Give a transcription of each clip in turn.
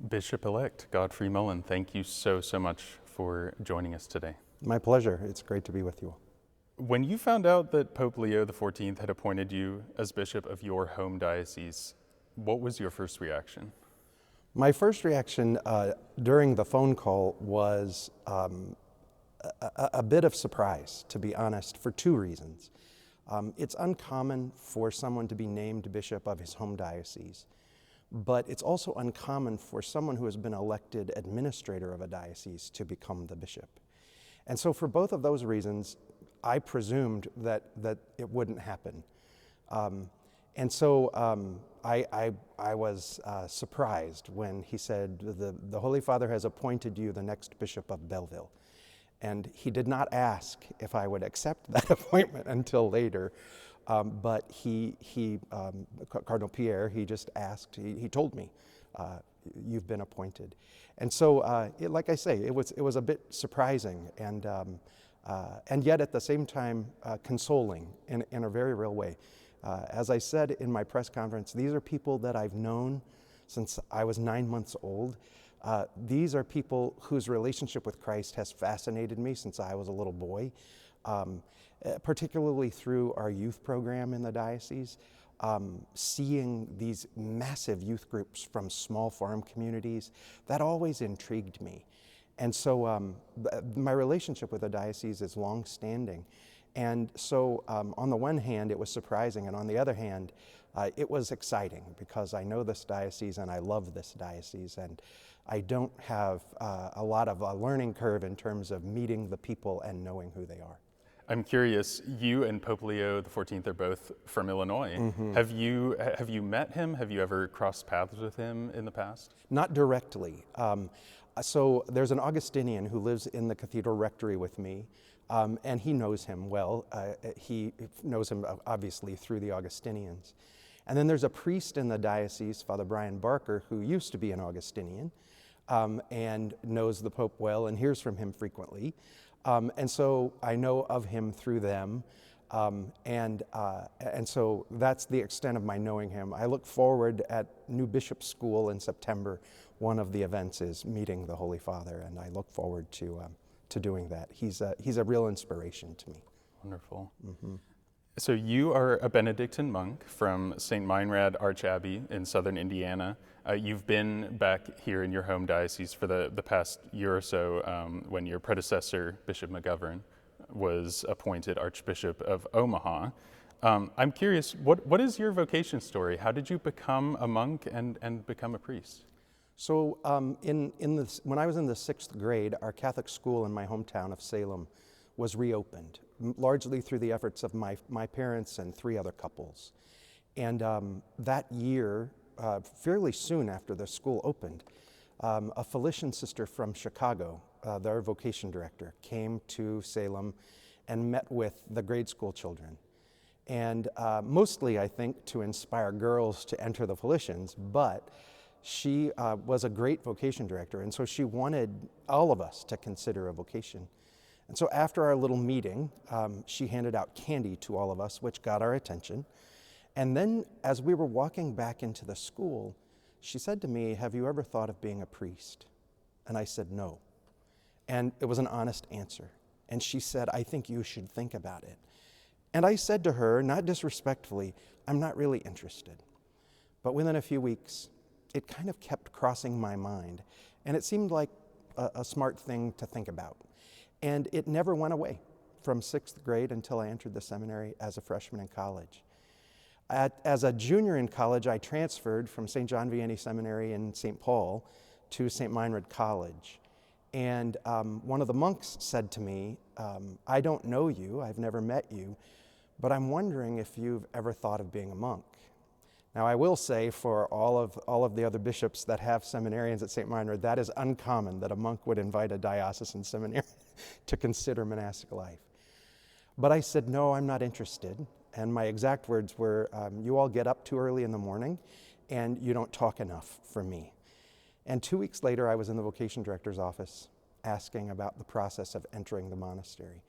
Bishop-elect Godfrey Mullen, thank you so much for joining us today. My pleasure. It's great to be with you all. When you found out that Pope Leo XIV had appointed you as bishop of your home diocese, what was your first reaction? My first reaction during the phone call was a bit of surprise, to be honest, for two reasons. It's uncommon for someone to be named bishop of his home diocese, but it's also uncommon for someone who has been elected administrator of a diocese to become the bishop. And so for both of those reasons, I presumed that it wouldn't happen. And so I was surprised when he said, the Holy Father has appointed you the next Bishop of Belleville. And he did not ask if I would accept that appointment until later. But Cardinal Pierre, he just asked, he told me, you've been appointed. And so, like I say, it was a bit surprising and yet at the same time consoling in a very real way. As I said in my press conference, these are people that I've known since I was 9 months old. These are people whose relationship with Christ has fascinated me since I was a little boy. Particularly through our youth program in the diocese, seeing these massive youth groups from small farm communities, that always intrigued me. And so my relationship with the diocese is long-standing. And so on the one hand, it was surprising, and on the other hand, it was exciting because I know this diocese and I love this diocese, and I don't have a lot of a learning curve in terms of meeting the people and knowing who they are. I'm curious, you and Pope Leo XIV are both from Illinois. Mm-hmm. Have you met him? Have you ever crossed paths with him in the past? Not directly. So there's an Augustinian who lives in the cathedral rectory with me, and he knows him well. He knows him obviously through the Augustinians. And then there's a priest in the diocese, Father Brian Barker, who used to be an Augustinian and knows the Pope well and hears from him frequently. And so I know of him through them, and so that's the extent of my knowing him. I look forward at New Bishop School in September. One of the events is meeting the Holy Father, and I look forward to doing that. He's a real inspiration to me. Wonderful. Mm-hmm. So you are a Benedictine monk from St. Meinrad Archabbey in southern Indiana. You've been back here in your home diocese for the past year or so when your predecessor, Bishop McGovern, was appointed Archbishop of Omaha. I'm curious, what is your vocation story? How did you become a monk and become a priest? So when I was in the 6th grade, our Catholic school in my hometown of Salem was reopened, largely through the efforts of my parents and 3 other couples. And that year, fairly soon after the school opened, a Felician sister from Chicago, their vocation director, came to Salem and met with the grade school children. And mostly, I think, to inspire girls to enter the Felicians, but she was a great vocation director, and so she wanted all of us to consider a vocation. And so after our little meeting, she handed out candy to all of us, which got our attention. And then as we were walking back into the school, she said to me, "Have you ever thought of being a priest?" And I said, "No." And it was an honest answer. And she said, "I think you should think about it." And I said to her, not disrespectfully, "I'm not really interested." But within a few weeks, it kind of kept crossing my mind. And it seemed like a smart thing to think about. And it never went away from 6th grade until I entered the seminary as a freshman in college. As a junior in college, I transferred from St. John Vianney Seminary in St. Paul to St. Meinrad College. And one of the monks said to me, "I don't know you, I've never met you, but I'm wondering if you've ever thought of being a monk." Now, I will say for all of the other bishops that have seminarians at St. Meinrad, that is uncommon that a monk would invite a diocesan seminarian to consider monastic life. But I said, "No, I'm not interested." And my exact words were, "You all get up too early in the morning and you don't talk enough for me." And 2 weeks later, I was in the vocation director's office asking about the process of entering the monastery.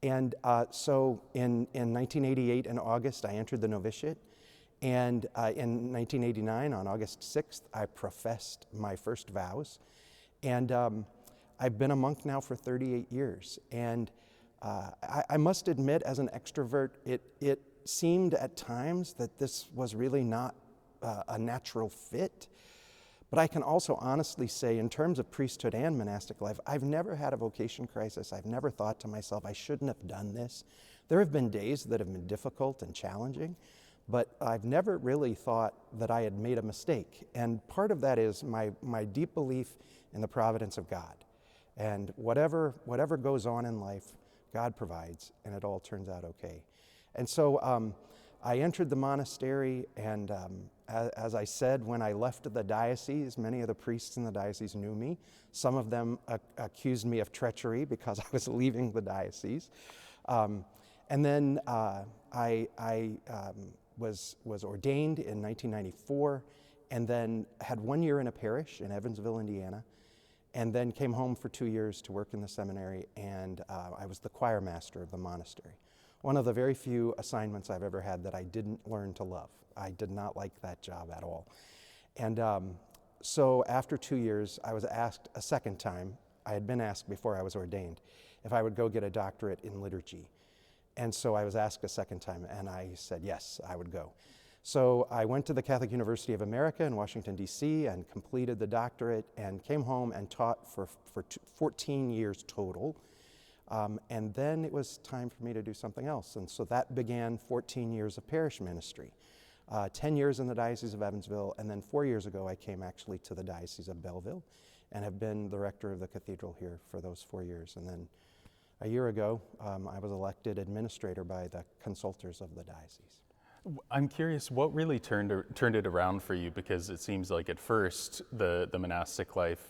And so in 1988, in August, I entered the novitiate. And in 1989, on August 6th, I professed my first vows. And I've been a monk now for 38 years. And I must admit, as an extrovert, it seemed at times that this was really not a natural fit. But I can also honestly say, in terms of priesthood and monastic life, I've never had a vocation crisis. I've never thought to myself, I shouldn't have done this. There have been days that have been difficult and challenging, but I've never really thought that I had made a mistake. And part of that is my deep belief in the providence of God. And whatever goes on in life, God provides, and it all turns out okay. And so I entered the monastery, and as I said, when I left the diocese, many of the priests in the diocese knew me. Some of them accused me of treachery because I was leaving the diocese. And then I was ordained in 1994, and then had 1 year in a parish in Evansville, Indiana, and then came home for 2 years to work in the seminary, and I was the choir master of the monastery. One of the very few assignments I've ever had that I didn't learn to love. I did not like that job at all. And so after 2 years, I was asked a second time, I had been asked before I was ordained, if I would go get a doctorate in liturgy. And so I was asked a second time, and I said yes, I would go. So I went to the Catholic University of America in Washington, D.C., and completed the doctorate, and came home and taught for 14 years total. And then it was time for me to do something else. And so that began 14 years of parish ministry. 10 years in the Diocese of Evansville, and then 4 years ago I came actually to the Diocese of Belleville and have been the rector of the cathedral here for those 4 years. And then a year ago, I was elected administrator by the consultors of the diocese. I'm curious, what really turned it around for you? Because it seems like at first the monastic life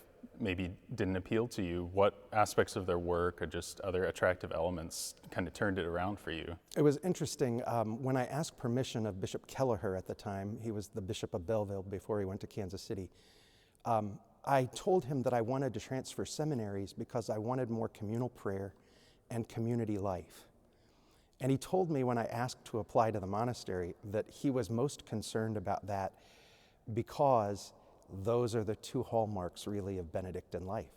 maybe didn't appeal to you. What aspects of their work or just other attractive elements kind of turned it around for you? It was interesting. When I asked permission of Bishop Kelleher at the time, he was the Bishop of Belleville before he went to Kansas City, I told him that I wanted to transfer seminaries because I wanted more communal prayer and community life. And he told me when I asked to apply to the monastery that he was most concerned about that because those are the two hallmarks really of Benedictine life.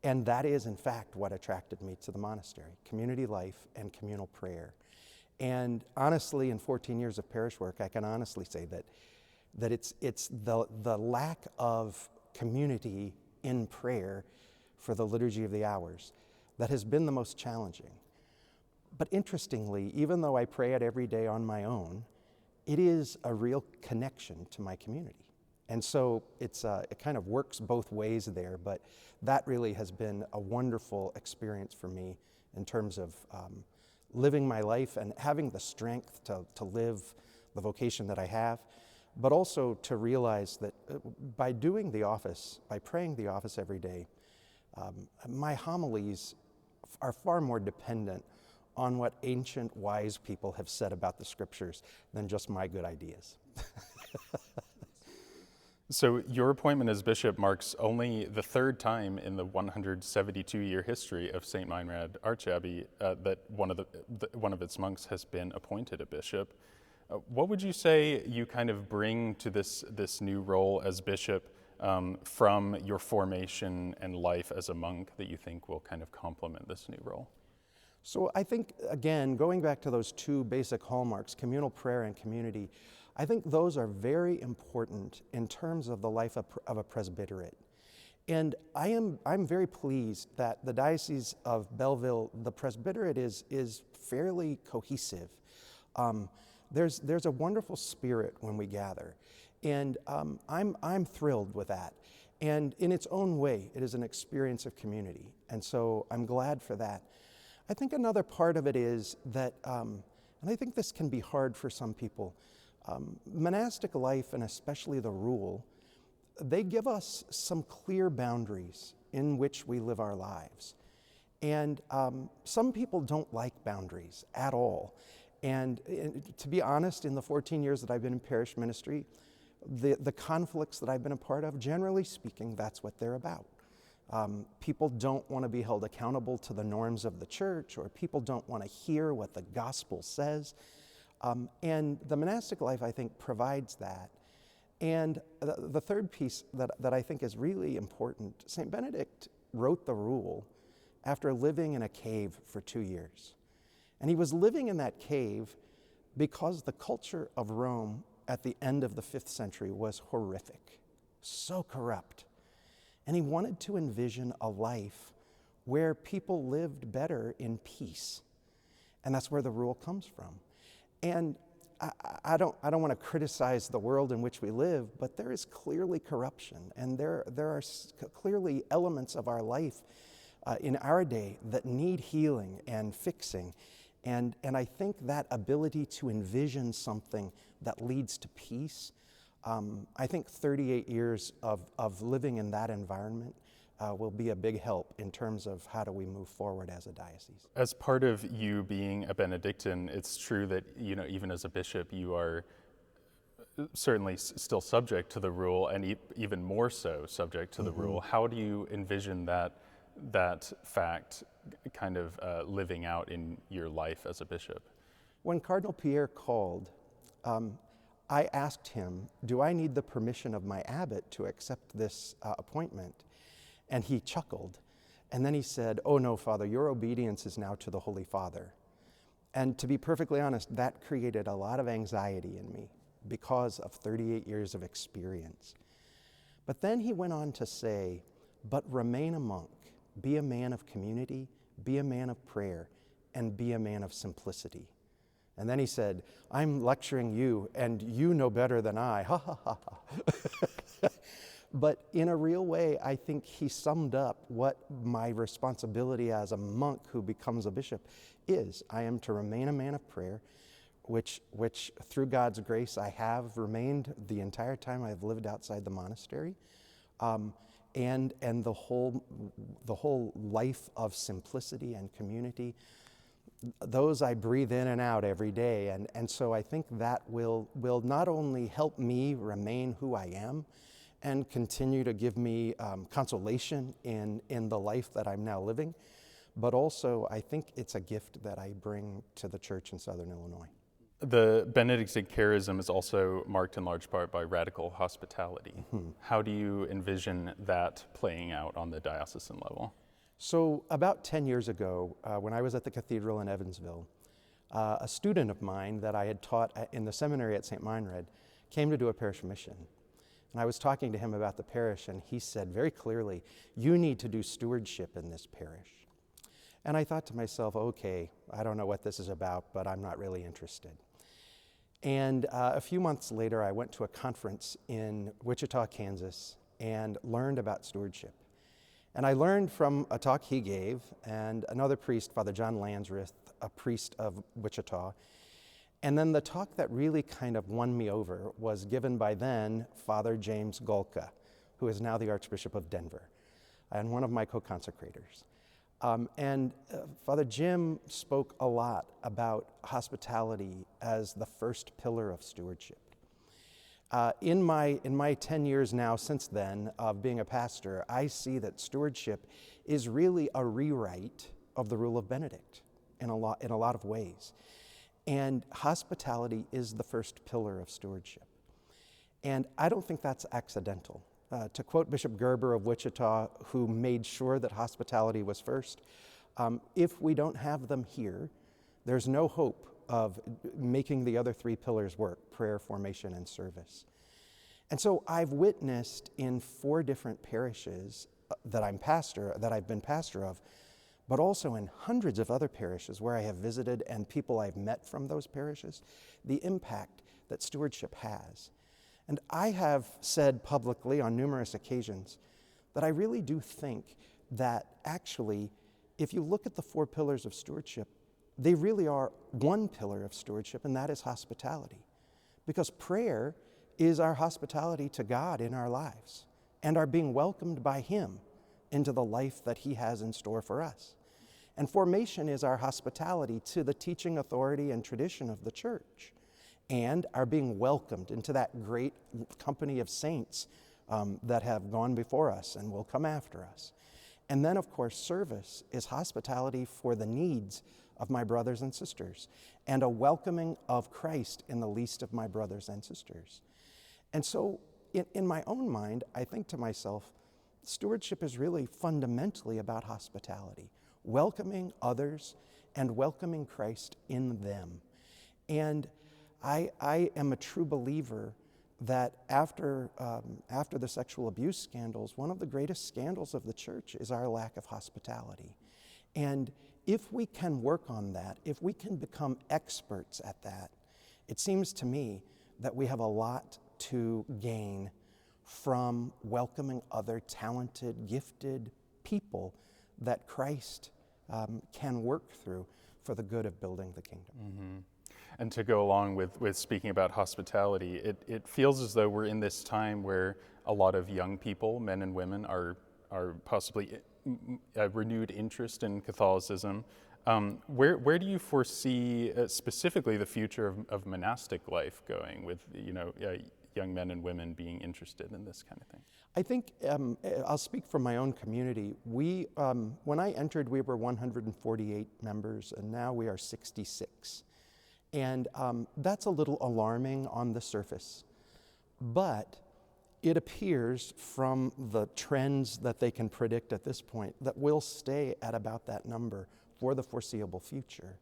And that is in fact what attracted me to the monastery, community life and communal prayer. And honestly, in 14 years of parish work, I can honestly say that it's the lack of community in prayer for the Liturgy of the Hours that has been the most challenging. But interestingly, even though I pray it every day on my own, it is a real connection to my community. And so it kind of works both ways there, but that really has been a wonderful experience for me in terms of living my life and having the strength to live the vocation that I have, but also to realize that by doing the office, by praying the office every day, my homilies are far more dependent on what ancient wise people have said about the scriptures than just my good ideas. So your appointment as bishop marks only the third time in the 172-year history of St. Meinrad Archabbey that one of its monks has been appointed a bishop. What would you say you kind of bring to this new role as bishop from your formation and life as a monk that you think will kind of complement this new role? So I think, again, going back to those two basic hallmarks, communal prayer and community, I think those are very important in terms of the life of a presbyterate. And I'm very pleased that the Diocese of Belleville, the presbyterate is fairly cohesive. There's a wonderful spirit when we gather, and I'm thrilled with that. And in its own way, it is an experience of community, and so I'm glad for that. I think another part of it is that, and I think this can be hard for some people, monastic life, and especially the rule, they give us some clear boundaries in which we live our lives. And some people don't like boundaries at all. And to be honest, in the 14 years that I've been in parish ministry, the conflicts that I've been a part of, generally speaking, that's what they're about. People don't want to be held accountable to the norms of the church, or people don't want to hear what the gospel says. And the monastic life, I think, provides that. And the third piece that I think is really important, St. Benedict wrote the rule after living in a cave for 2 years. And he was living in that cave because the culture of Rome at the end of the 5th century was horrific, so corrupt. And he wanted to envision a life where people lived better in peace. And that's where the rule comes from. And I don't want to criticize the world in which we live, but there is clearly corruption, and there are clearly elements of our life in our day that need healing and fixing. And I think that ability to envision something that leads to peace, I think 38 years of living in that environment will be a big help in terms of how do we move forward as a diocese. As part of you being a Benedictine, it's true that, even as a bishop, you are certainly still subject to the rule, and even more so subject to the rule. How do you envision that fact kind of living out in your life as a bishop? When Cardinal Pierre called, I asked him, do I need the permission of my abbot to accept this appointment? And he chuckled. And then he said, oh no, Father, your obedience is now to the Holy Father. And to be perfectly honest, that created a lot of anxiety in me because of 38 years of experience. But then he went on to say, but remain a monk, be a man of community, be a man of prayer, and be a man of simplicity. And then he said, I'm lecturing you, and you know better than I, ha ha ha ha. But in a real way, I think he summed up what my responsibility as a monk who becomes a bishop is. I am to remain a man of prayer, which through God's grace I have remained the entire time I've lived outside the monastery, and the whole life of simplicity and community. Those I breathe in and out every day, and so I think that will not only help me remain who I am, and continue to give me consolation in the life that I'm now living. But also, I think it's a gift that I bring to the church in Southern Illinois. The Benedictine charism is also marked in large part by radical hospitality. How do you envision that playing out on the diocesan level? So about 10 years ago, when I was at the cathedral in Evansville, a student of mine that I had taught in the seminary at St. Meinrad came to do a parish mission. And I was talking to him about the parish, and he said very clearly, you need to do stewardship in this parish. And I thought to myself, okay, I don't know what this is about, but I'm not really interested. And a few months later, I went to a conference in Wichita, Kansas, and learned about stewardship. And I learned from a talk he gave, and another priest, Father John Lansrith, a priest of Wichita. And then the talk that really kind of won me over was given by then Father James Golka, who is now the Archbishop of Denver, and one of my co-consecrators. Father Jim spoke a lot about hospitality as the first pillar of stewardship. In my 10 years now since then of being a pastor, I see that stewardship is really a rewrite of the Rule of Benedict in a lot of ways. And hospitality is the first pillar of stewardship. And I don't think that's accidental. To quote Bishop Gerber of Wichita, who made sure that hospitality was first, if we don't have them here, there's no hope of making the other three pillars work: prayer, formation, and service. And so I've witnessed in 4 different parishes that I've been pastor of, but also in hundreds of other parishes where I have visited and people I've met from those parishes, the impact that stewardship has. And I have said publicly on numerous occasions that I really do think that actually, if you look at the 4 pillars of stewardship, they really are one pillar of stewardship, and that is hospitality. Because prayer is our hospitality to God in our lives and our being welcomed by Him into the life that He has in store for us. And formation is our hospitality to the teaching authority and tradition of the church, and our being welcomed into that great company of saints that have gone before us and will come after us. And then, of course, service is hospitality for the needs of my brothers and sisters, and a welcoming of Christ in the least of my brothers and sisters. And so in my own mind, I think to myself, stewardship is really fundamentally about hospitality, welcoming others and welcoming Christ in them. And I am a true believer that after the sexual abuse scandals, one of the greatest scandals of the church is our lack of hospitality. And if we can work on that, if we can become experts at that, it seems to me that we have a lot to gain from welcoming other talented, gifted people that Christ can work through for the good of building the kingdom. Mm-hmm. And to go along with speaking about hospitality, it feels as though we're in this time where a lot of young people, men and women, are possibly a renewed interest in Catholicism. Where do you foresee specifically the future of monastic life going with young men and women being interested in this kind of thing? I think I'll speak from my own community. We, when I entered, we were 148 members, and now we are 66. And that's a little alarming on the surface. But it appears from the trends that they can predict at this point that we'll stay at about that number for the foreseeable future.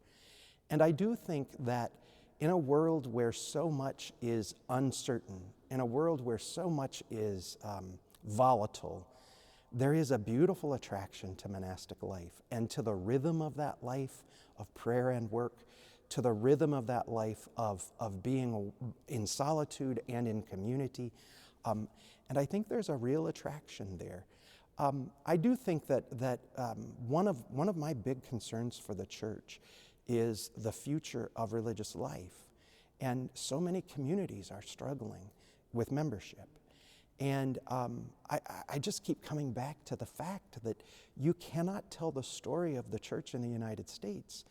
And I do think that in a world where so much is uncertain, in a world where so much is volatile, there is a beautiful attraction to monastic life and to the rhythm of that life of prayer and work, to the rhythm of that life of being in solitude and in community. And I think there's a real attraction there. I do think that one of my big concerns for the church is the future of religious life. And so many communities are struggling with membership. And I just keep coming back to the fact that you cannot tell the story of the church in the United States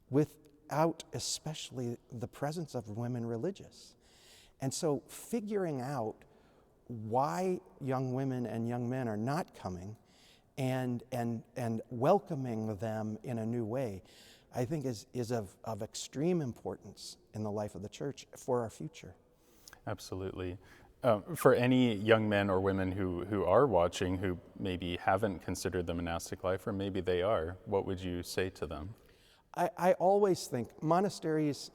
without especially the presence of women religious. And so figuring out why young women and young men are not coming and welcoming them in a new way, I think is of extreme importance in the life of the church for our future. Absolutely. For any young men or women who are watching who maybe haven't considered the monastic life, or maybe they are, what would you say to them? I always think monasteries,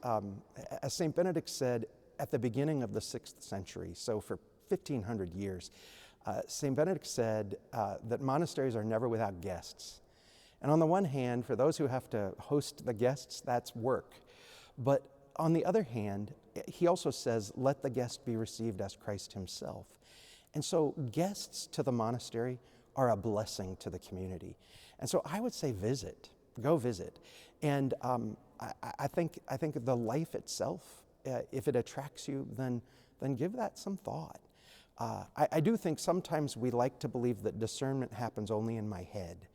as St. Benedict said at the beginning of the 6th century, so for 1,500 years, St. Benedict said that monasteries are never without guests. And on the one hand, for those who have to host the guests, that's work. But on the other hand, he also says, let the guest be received as Christ himself. And so guests to the monastery are a blessing to the community. And so I would say visit, go visit. And I think the life itself, if it attracts you, then give that some thought. I do think sometimes we like to believe that discernment happens only in my head.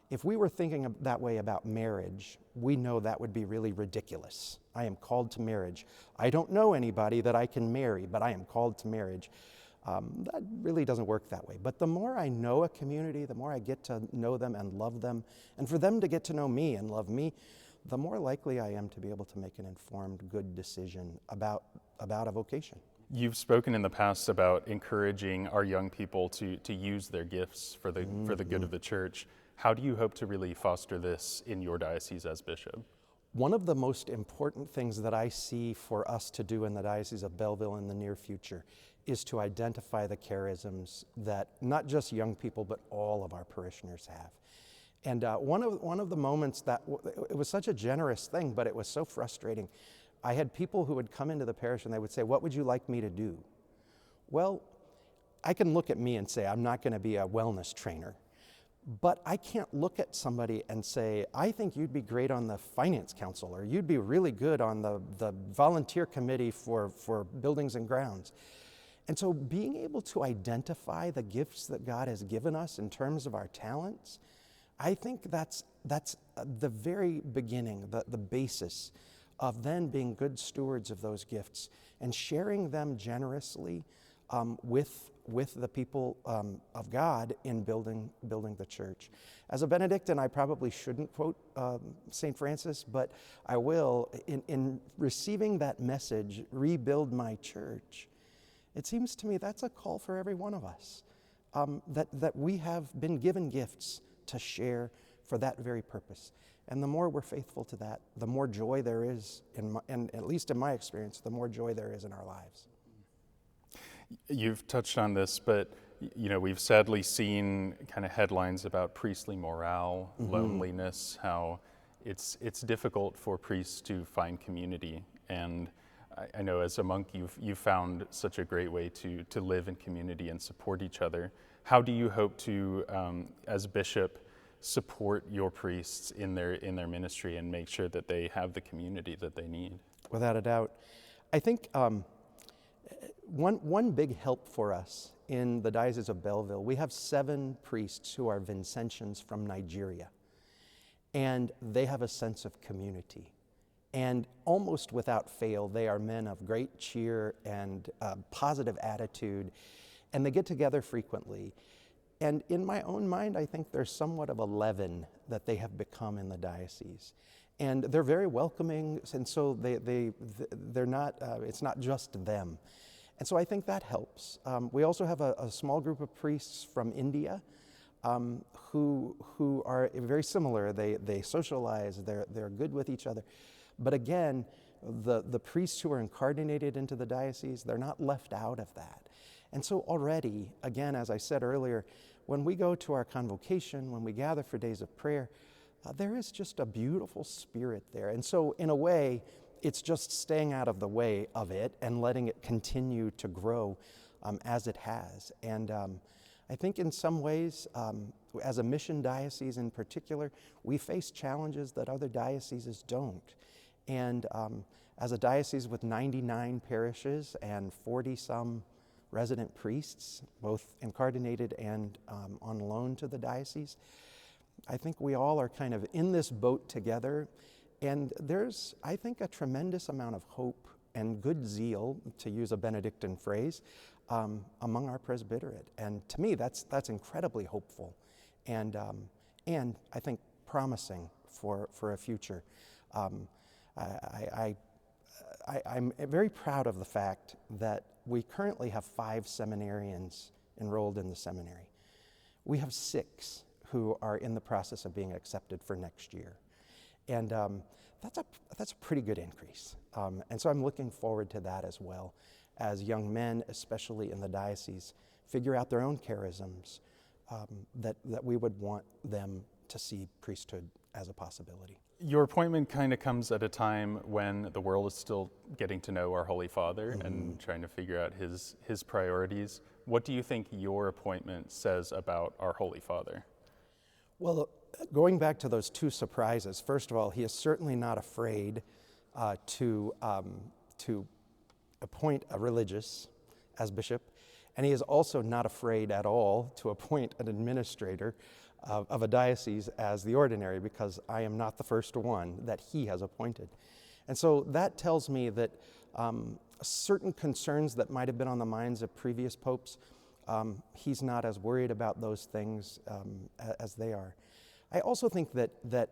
If we were thinking that way about marriage, we know that would be really ridiculous. I am called to marriage. I don't know anybody that I can marry, but I am called to marriage. That really doesn't work that way. But the more I know a community, the more I get to know them and love them, and for them to get to know me and love me, the more likely I am to be able to make an informed, good decision about a vocation. You've spoken in the past about encouraging our young people to use their gifts for the good of the church. How do you hope to really foster this in your diocese as bishop? One of the most important things that I see for us to do in the Diocese of Belleville in the near future is to identify the charisms that not just young people, but all of our parishioners have. And one of the moments that, it was such a generous thing, but it was so frustrating. I had people who would come into the parish and they would say, what would you like me to do? Well, I can look at me and say, I'm not going to be a wellness trainer. But I can't look at somebody and say, I think you'd be great on the finance council, or you'd be really good on the volunteer committee for buildings and grounds. And so being able to identify the gifts that God has given us in terms of our talents, I think that's the very beginning, the basis of then being good stewards of those gifts and sharing them generously with the people of God in building the church. As a Benedictine, I probably shouldn't quote St. Francis, but I will. In receiving that message, rebuild my church, it seems to me that's a call for every one of us, that we have been given gifts to share for that very purpose. And the more we're faithful to that, the more joy there is, and at least in my experience, the more joy there is in our lives. You've touched on this, but we've sadly seen kind of headlines about priestly morale, loneliness, how it's difficult for priests to find community. And I know as a monk, you've found such a great way to live in community and support each other. How do you hope to, as bishop, support your priests in their ministry and make sure that they have the community that they need? Without a doubt. I think one big help for us in the Diocese of Belleville, we have 7 priests who are Vincentians from Nigeria, and they have a sense of community. And almost without fail, they are men of great cheer and positive attitude, and they get together frequently. And in my own mind, I think there's somewhat of a leaven that they have become in the diocese. And they're very welcoming, and so they're not, it's not just them. And so I think that helps. We also have a small group of priests from India who are very similar. They socialize, they're good with each other. But again, the priests who are incarnated into the diocese, they're not left out of that. And so already, again, as I said earlier, when we go to our convocation, when we gather for days of prayer, there is just a beautiful spirit there. And so in a way, it's just staying out of the way of it and letting it continue to grow as it has. And I think in some ways, as a mission diocese in particular, we face challenges that other dioceses don't. And as a diocese with 99 parishes and 40-some resident priests, both incarnated and on loan to the diocese, I think we all are kind of in this boat together. And there's, I think, a tremendous amount of hope and good zeal, to use a Benedictine phrase, among our presbyterate. And to me, that's incredibly hopeful, and I think promising for a future. I'm very proud of the fact that we currently have 5 seminarians enrolled in the seminary. We have 6 who are in the process of being accepted for next year. And that's a pretty good increase. And so I'm looking forward to that as well, as young men, especially in the diocese, figure out their own charisms, that we would want them to see priesthood as a possibility. Your appointment kind of comes at a time when the world is still getting to know our Holy Father and trying to figure out his priorities. What do you think your appointment says about our Holy Father? Well, going back to those 2 surprises, first of all, he is certainly not afraid to appoint a religious as bishop, and he is also not afraid at all to appoint an administrator of a diocese as the ordinary, because I am not the first one that he has appointed. And so that tells me that certain concerns that might have been on the minds of previous popes, he's not as worried about those things as they are. I also think that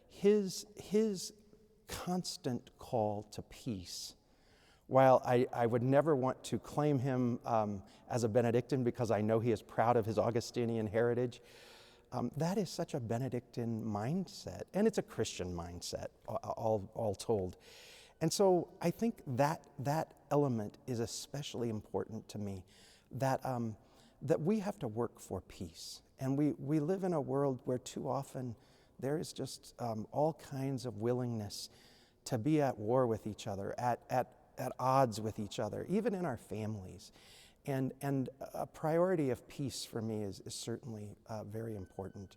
his constant call to peace, while I would never want to claim him as a Benedictine because I know he is proud of his Augustinian heritage, that is such a Benedictine mindset, and it's a Christian mindset, all told. And so I think that element is especially important to me, that we have to work for peace. And we live in a world where too often there is just all kinds of willingness to be at war with each other, at odds with each other, even in our families. And a priority of peace for me is certainly very important.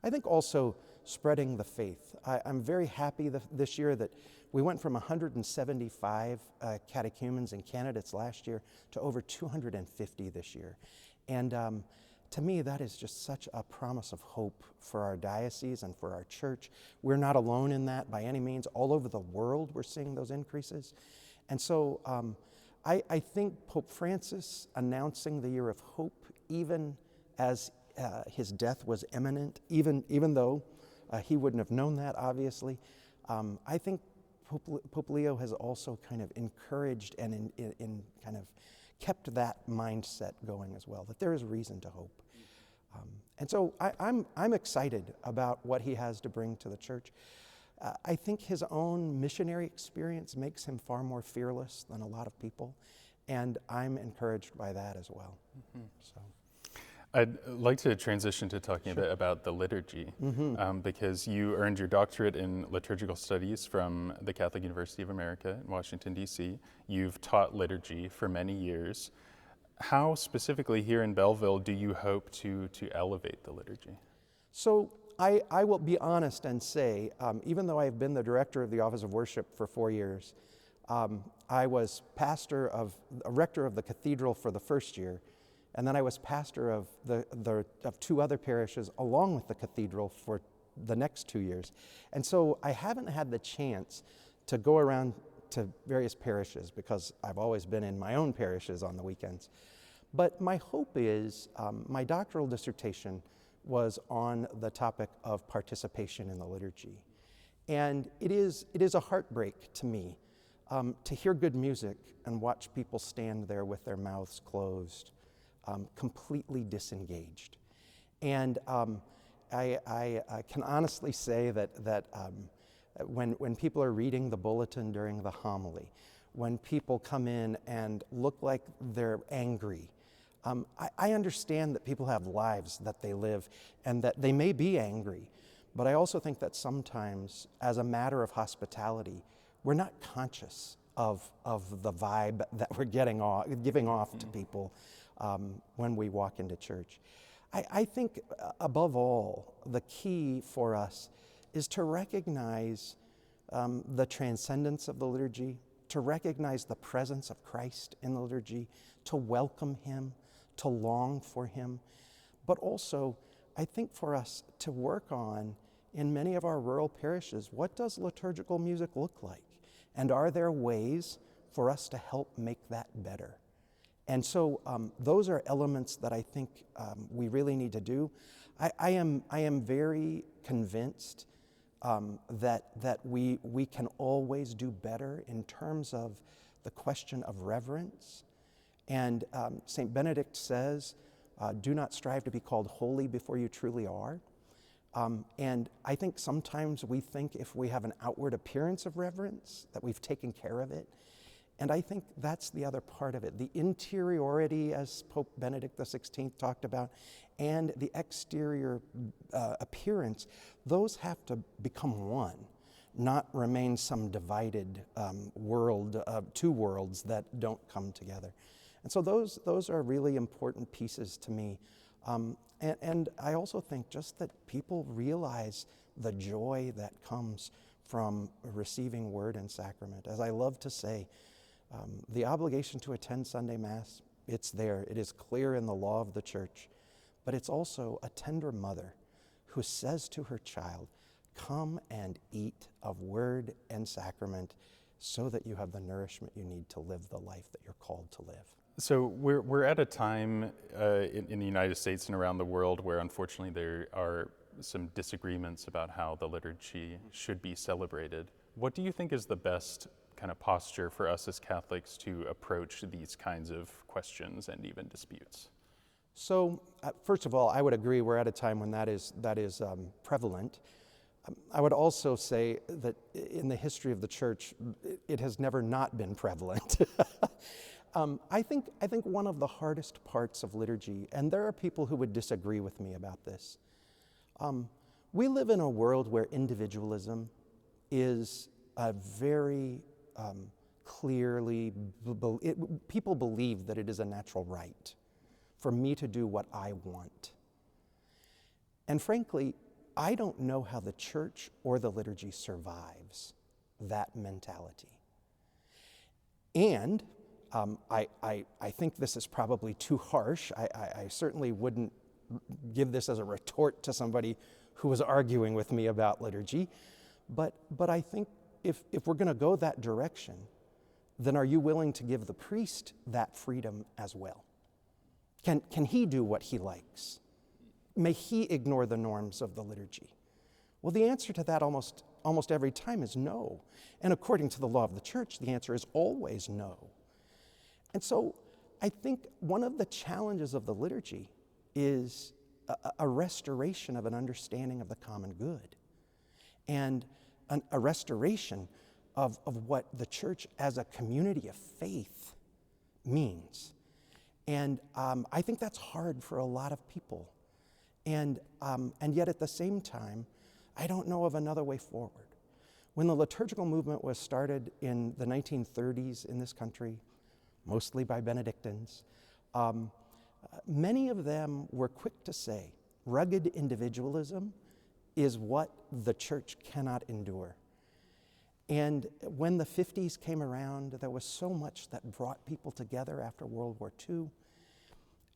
I think also spreading the faith. I'm very happy this year that we went from 175 catechumens and candidates last year to over 250 this year. And to me, that is just such a promise of hope for our diocese and for our church. We're not alone in that by any means. All over the world, we're seeing those increases. And so I think Pope Francis announcing the year of hope, even as his death was imminent, even though he wouldn't have known that, obviously, I think Pope Leo has also kind of encouraged and in kind of kept that mindset going as well, that there is reason to hope. And so I'm excited about what he has to bring to the church. I think his own missionary experience makes him far more fearless than a lot of people, and I'm encouraged by that as well. So. I'd like to transition to talking a bit about the liturgy, because you earned your doctorate in liturgical studies from the Catholic University of America in Washington, D.C. You've taught liturgy for many years. How specifically here in Belleville do you hope to elevate the liturgy? So I will be honest and say, even though I've been the director of the Office of Worship for 4 years, I was rector of the cathedral for the first year, and then I was pastor of of 2 other parishes along with the cathedral for the next 2 years. And so I haven't had the chance to go around to various parishes because I've always been in my own parishes on the weekends. But my hope is, my doctoral dissertation was on the topic of participation in the liturgy. And it is a heartbreak to me to hear good music and watch people stand there with their mouths closed, completely disengaged. And I can honestly say that when people are reading the bulletin during the homily, when people come in and look like they're angry, I understand that people have lives that they live and that they may be angry, but I also think that sometimes, as a matter of hospitality, we're not conscious of the vibe that we're giving off to people when we walk into church. I think, above all, the key for us is to recognize the transcendence of the liturgy, to recognize the presence of Christ in the liturgy, to welcome him, to long for him, but also, I think for us to work on, in many of our rural parishes, what does liturgical music look like? And are there ways for us to help make that better? And so those are elements that I think we really need to do. I am very convinced that we can always do better in terms of the question of reverence. And St. Benedict says, do not strive to be called holy before you truly are. And I think sometimes we think if we have an outward appearance of reverence, that we've taken care of it. And I think that's the other part of it. The interiority, as Pope Benedict XVI talked about, and the exterior appearance, those have to become one, not remain some divided world, 2 worlds that don't come together. And so those are really important pieces to me. And I also think just that people realize the joy that comes from receiving word and sacrament. As I love to say, the obligation to attend Sunday Mass, it's there. It is clear in the law of the Church. But it's also a tender mother who says to her child, come and eat of word and sacrament so that you have the nourishment you need to live the life that you're called to live. So we're at a time in the United States and around the world where unfortunately there are some disagreements about how the liturgy should be celebrated. What do you think is the best kind of posture for us as Catholics to approach these kinds of questions and even disputes? So, first of all, I would agree we're at a time when that is prevalent. I would also say that in the history of the Church, it has never not been prevalent. I think one of the hardest parts of liturgy, and there are people who would disagree with me about this, we live in a world where individualism is a very clearly, people believe that it is a natural right for me to do what I want. And frankly, I don't know how the Church or the liturgy survives that mentality. And I think this is probably too harsh. I certainly wouldn't give this as a retort to somebody who was arguing with me about liturgy. But I think if we're going to go that direction, then are you willing to give the priest that freedom as well? Can he do what he likes? May he ignore the norms of the liturgy? Well, the answer to that almost every time is no. And according to the law of the church, the answer is always no. And so I think one of the challenges of the liturgy is a restoration of an understanding of the common good, and a restoration of what the church as a community of faith means. And I think that's hard for a lot of people. And yet at the same time, I don't know of another way forward. When the liturgical movement was started in the 1930s in this country, mostly by Benedictines, many of them were quick to say, rugged individualism is what the church cannot endure. And when the 50s came around, there was so much that brought people together after World War II.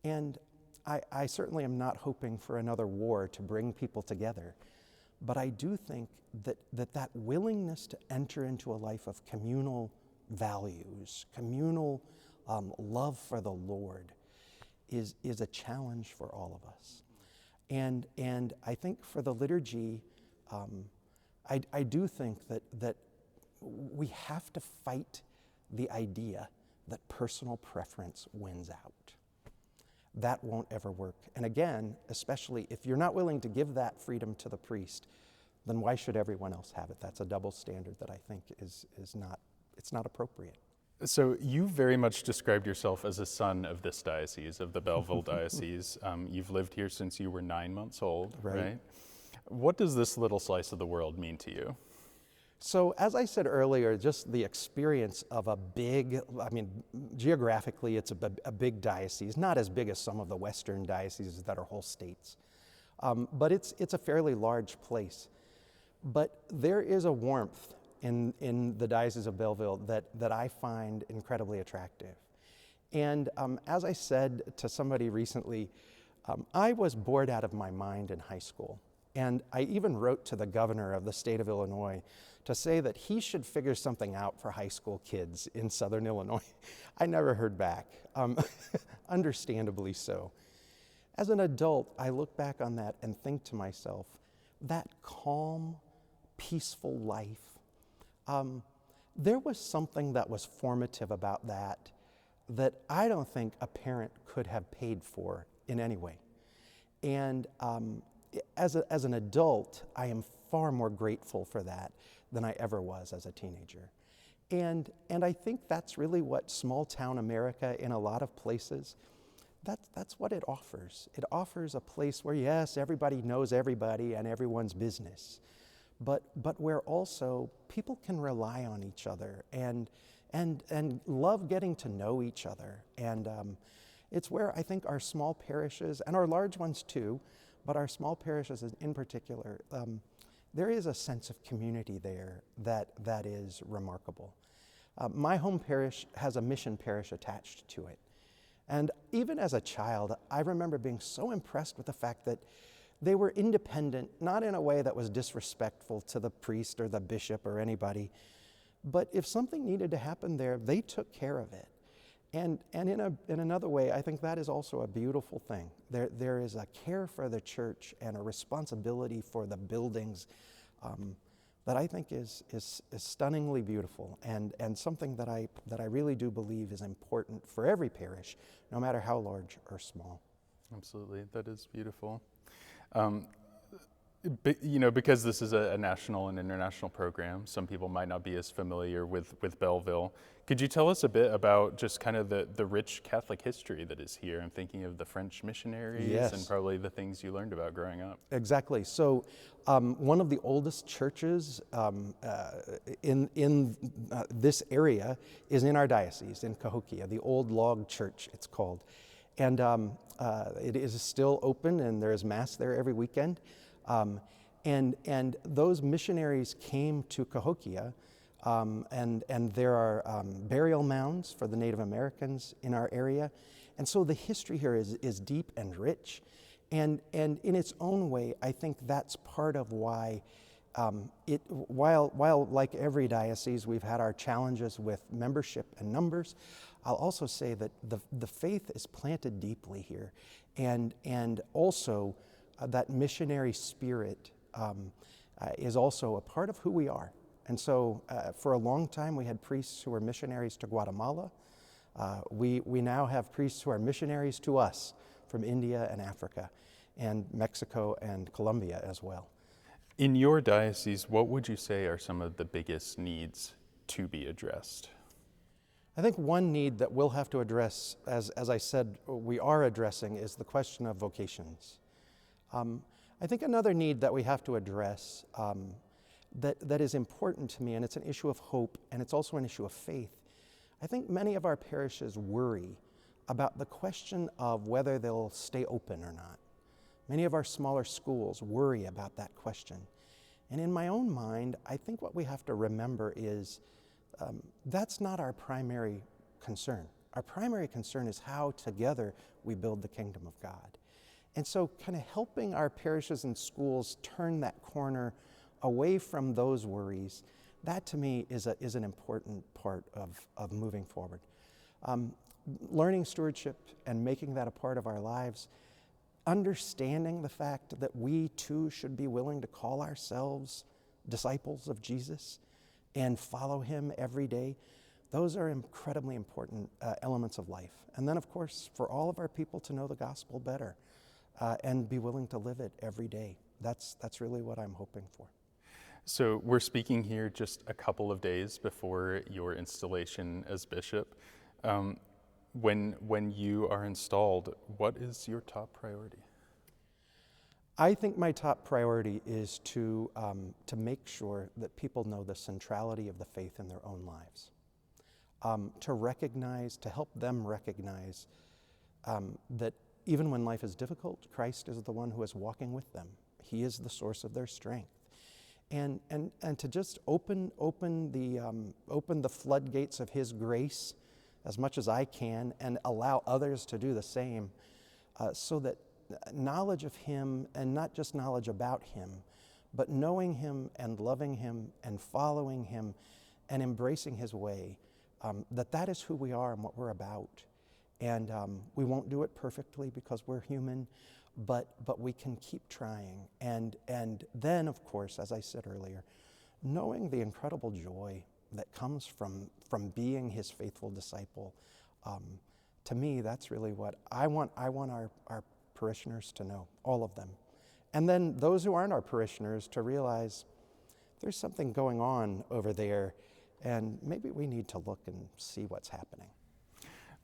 And I certainly am not hoping for another war to bring people together. But I do think that willingness to enter into a life of communal values, communal love for the Lord is a challenge for all of us. And I think for the liturgy, I do think that we have to fight the idea that personal preference wins out. That won't ever work. And again, especially if you're not willing to give that freedom to the priest, then why should everyone else have it? That's a double standard that I think is not appropriate. So you very much described yourself as a son of this diocese, of the Belleville Diocese. You've lived here since you were 9 months old, right? What does this little slice of the world mean to you? So as I said earlier, just the experience of geographically it's a big diocese, not as big as some of the Western dioceses that are whole states, but it's a fairly large place. But there is a warmth in the Diocese of Belleville that I find incredibly attractive. And as I said to somebody recently, I was bored out of my mind in high school. And I even wrote to the governor of the state of Illinois to say that he should figure something out for high school kids in southern Illinois. I never heard back, understandably so. As an adult, I look back on that and think to myself, that calm, peaceful life, there was something that was formative about that I don't think a parent could have paid for in any way. And as an adult, I am far more grateful for that than I ever was as a teenager. And I think that's really what small town America in a lot of places, that's what it offers. It offers a place where, yes, everybody knows everybody and everyone's business, but where also people can rely on each other and love getting to know each other. And it's where I think our small parishes, and our large ones too, but our small parishes in particular, there is a sense of community there that is remarkable. My home parish has a mission parish attached to it. And even as a child, I remember being so impressed with the fact that they were independent, not in a way that was disrespectful to the priest or the bishop or anybody, but if something needed to happen there, they took care of it. And in another way, I think that is also a beautiful thing. There is a care for the church and a responsibility for the buildings that I think is stunningly beautiful and something that I really do believe is important for every parish, no matter how large or small. Absolutely, that is beautiful. Because this is a national and international program, some people might not be as familiar with Belleville. Could you tell us a bit about just kind of the rich Catholic history that is here? I'm thinking of the French missionaries. Yes. And probably the things you learned about growing up. Exactly. So one of the oldest churches in this area is in our diocese, in Cahokia, the Old Log Church, it's called. And it is still open, and there is Mass there every weekend. And those missionaries came to Cahokia, and there are burial mounds for the Native Americans in our area. And so the history here is deep and rich. And in its own way, I think that's part of why While like every diocese, we've had our challenges with membership and numbers, I'll also say that the faith is planted deeply here, and also that missionary spirit is also a part of who we are. And so for a long time, we had priests who were missionaries to Guatemala. We now have priests who are missionaries to us from India and Africa, and Mexico and Colombia as well. In your diocese, what would you say are some of the biggest needs to be addressed? I think one need that we'll have to address, as I said, we are addressing, is the question of vocations. I think another need that we have to address that is important to me, and it's an issue of hope, and it's also an issue of faith. I think many of our parishes worry about the question of whether they'll stay open or not. Many of our smaller schools worry about that question. And in my own mind, I think what we have to remember is that's not our primary concern. Our primary concern is how together we build the kingdom of God. And so kind of helping our parishes and schools turn that corner away from those worries, that to me is an important part of moving forward. Learning stewardship and making that a part of our lives, understanding the fact that we too should be willing to call ourselves disciples of Jesus and follow him every day, those are incredibly important elements of life. And then, of course, for all of our people to know the gospel better and be willing to live it every day. That's really what I'm hoping for. So we're speaking here just a couple of days before your installation as bishop. When you are installed, what is your top priority? I think my top priority is to make sure that people know the centrality of the faith in their own lives. To help them recognize that even when life is difficult, Christ is the one who is walking with them. He is the source of their strength. And to just open the floodgates of his grace as much as I can, and allow others to do the same, so that knowledge of him, and not just knowledge about him, but knowing him and loving him and following him and embracing his way, that is who we are and what we're about. And we won't do it perfectly because we're human, but we can keep trying. And then, of course, as I said earlier, knowing the incredible joy that comes from being his faithful disciple, to me, that's really what I want our parishioners to know, all of them. And then those who aren't our parishioners to realize there's something going on over there, and maybe we need to look and see what's happening.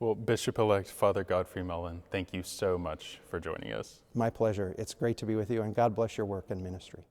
Well, Bishop-elect Father Godfrey Mullen, thank you so much for joining us. My pleasure. It's great to be with you, and God bless your work and ministry.